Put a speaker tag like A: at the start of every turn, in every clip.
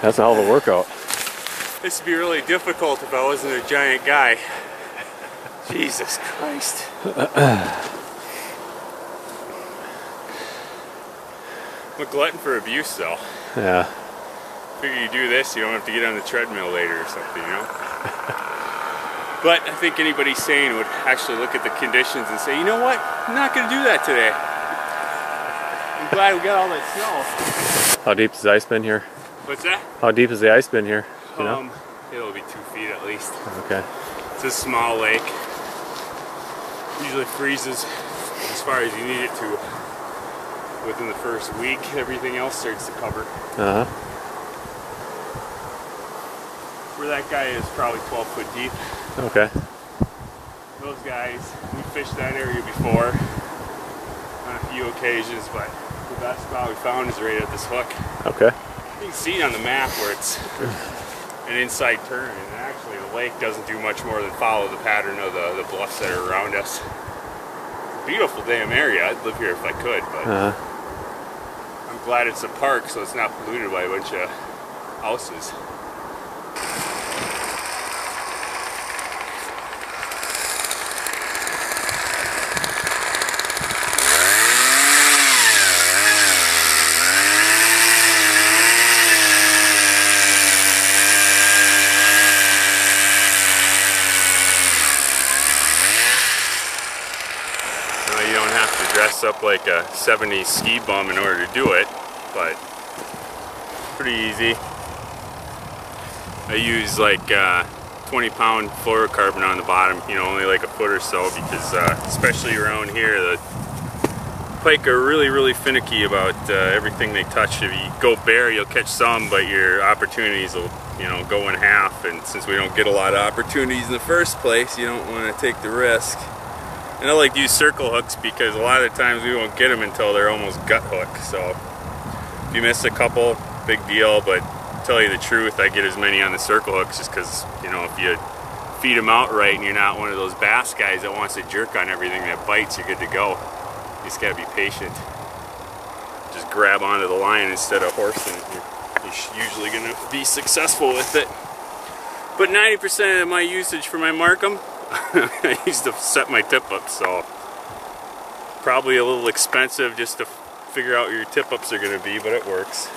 A: That's a hell of a workout.
B: This would be really difficult if I wasn't a giant guy. Jesus Christ. I'm a glutton for abuse though.
A: Yeah.
B: Figure you do this, you don't have to get on the treadmill later or something, you know? But I think anybody sane would actually look at the conditions and say, you know what? I'm not going to do that today. I'm glad we got all that snow.
A: How deep has the ice been here?
B: What's that?
A: How deep has the ice been here? You know?
B: It'll be 2 feet at least.
A: Okay.
B: It's a small lake. Usually freezes as far as you need it to. Within the first week, everything else starts to cover.
A: Uh-huh.
B: Where that guy is probably 12 foot deep.
A: Okay.
B: Those guys, we fished that area before on a few occasions, but the best spot we found is right at this hook.
A: Okay.
B: You can see it on the map where it's an inside turn, and actually the lake doesn't do much more than follow the pattern of the bluffs that are around us. It's a beautiful damn area. I'd live here if I could, but I'm glad it's a park so it's not polluted by a bunch of houses. You don't have to dress up like a 70s ski bum in order to do it, but pretty easy. I use like 20-pound fluorocarbon on the bottom, you know, only like a foot or so, because especially around here, the pike are really finicky about everything they touch. If you go bare, you'll catch some, but your opportunities will, you know, go in half. And since we don't get a lot of opportunities in the first place, you don't want to take the risk. And I like to use circle hooks because a lot of the times we won't get them until they're almost gut hook. So if you miss a couple, big deal, but to tell you the truth, I get as many on the circle hooks just because, you know, if you feed them out right and you're not one of those bass guys that wants to jerk on everything that bites, you're good to go. You just gotta be patient. Just grab onto the line instead of horsing. You're usually gonna be successful with it. But 90% of my usage for my Markham, I used to set my tip ups, so probably a little expensive just to figure out where your tip ups are going to be, but it works.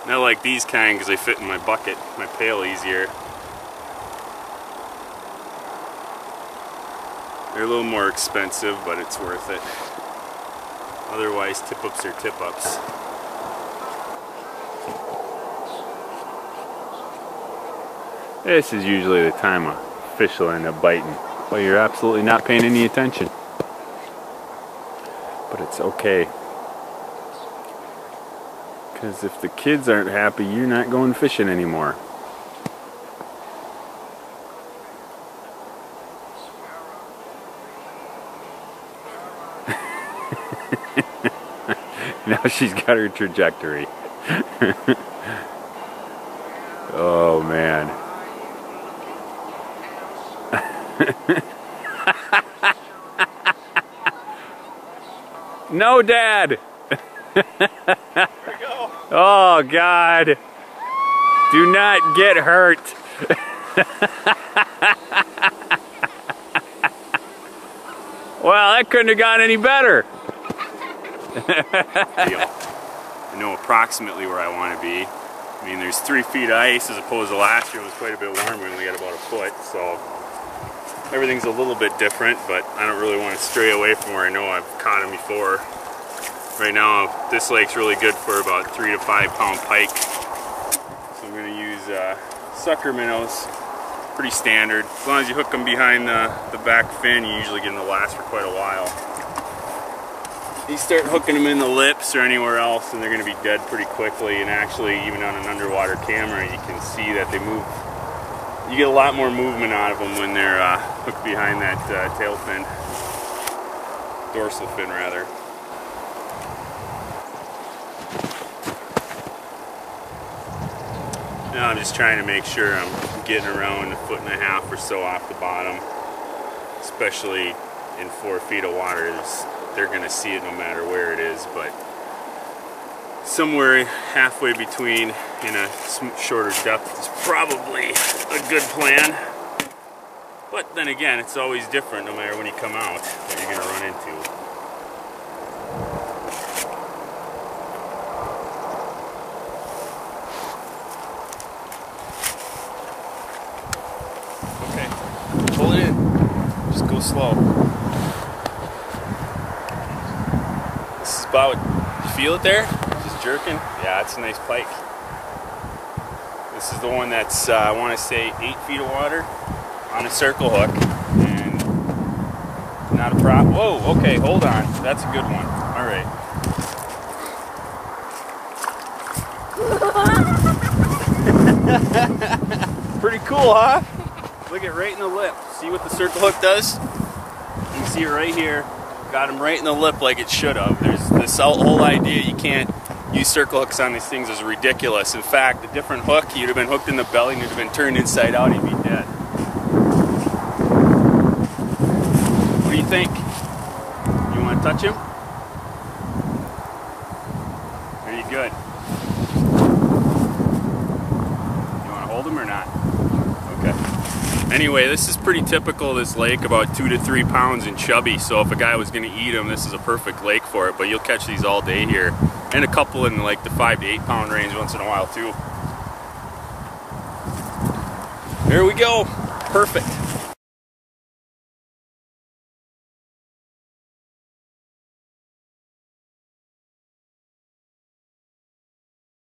B: And I like these kind because they fit in my bucket, my pail easier. They're a little more expensive, but it's worth it. Otherwise, tip ups are tip ups. This is usually the time a fish will end up biting, but you're absolutely not paying any attention. But it's okay. Because if the kids aren't happy, you're not going fishing anymore. Now she's got her trajectory. Oh man. No, Dad. There we go. Oh God. Do not get hurt. Well, that couldn't have gone any better. I know approximately where I want to be. I mean, there's 3 feet of ice as opposed to last year. It was quite a bit warmer and we got about a foot, so everything's a little bit different, but I don't really want to stray away from where I know I've caught them before. Right now, this lake's really good for about 3 to 5 pound pike. So I'm going to use sucker minnows, pretty standard. As long as you hook them behind the back fin, you usually get them to last for quite a while. You start hooking them in the lips or anywhere else and they're going to be dead pretty quickly, and actually even on an underwater camera you can see that they move. You get a lot more movement out of them when they're hooked behind that tail fin, dorsal fin rather. Now I'm just trying to make sure I'm getting around 1.5 feet or so off the bottom, especially in 4 feet of water. There's they're gonna see it no matter where it is, but somewhere halfway between in a shorter depth is probably a good plan. But then again, it's always different no matter when you come out what you're gonna run into. Okay, pull it in. Just go slow. This is about, you feel it there? Just jerking? Yeah, it's a nice pike. This is the one that's, I want to say 8 feet of water on a circle hook. And not a problem. Whoa, okay, hold on. That's a good one. All right. Pretty cool, huh? Look at right in the lip. See what the circle hook does? You can see it right here. Got him right in the lip like it should have. There's this whole idea you can't use circle hooks on these things is ridiculous. In fact, a different hook, you'd have been hooked in the belly and you'd have been turned inside out, you'd be dead. What do you think? You want to touch him? Are you good? You want to hold him or not? Okay. Anyway, this is pretty typical of this lake, about 2 to 3 pounds and chubby, so if a guy was going to eat them, this is a perfect lake for it, but you'll catch these all day here, and a couple in like the 5 to 8 pound range once in a while too. There we go. Perfect.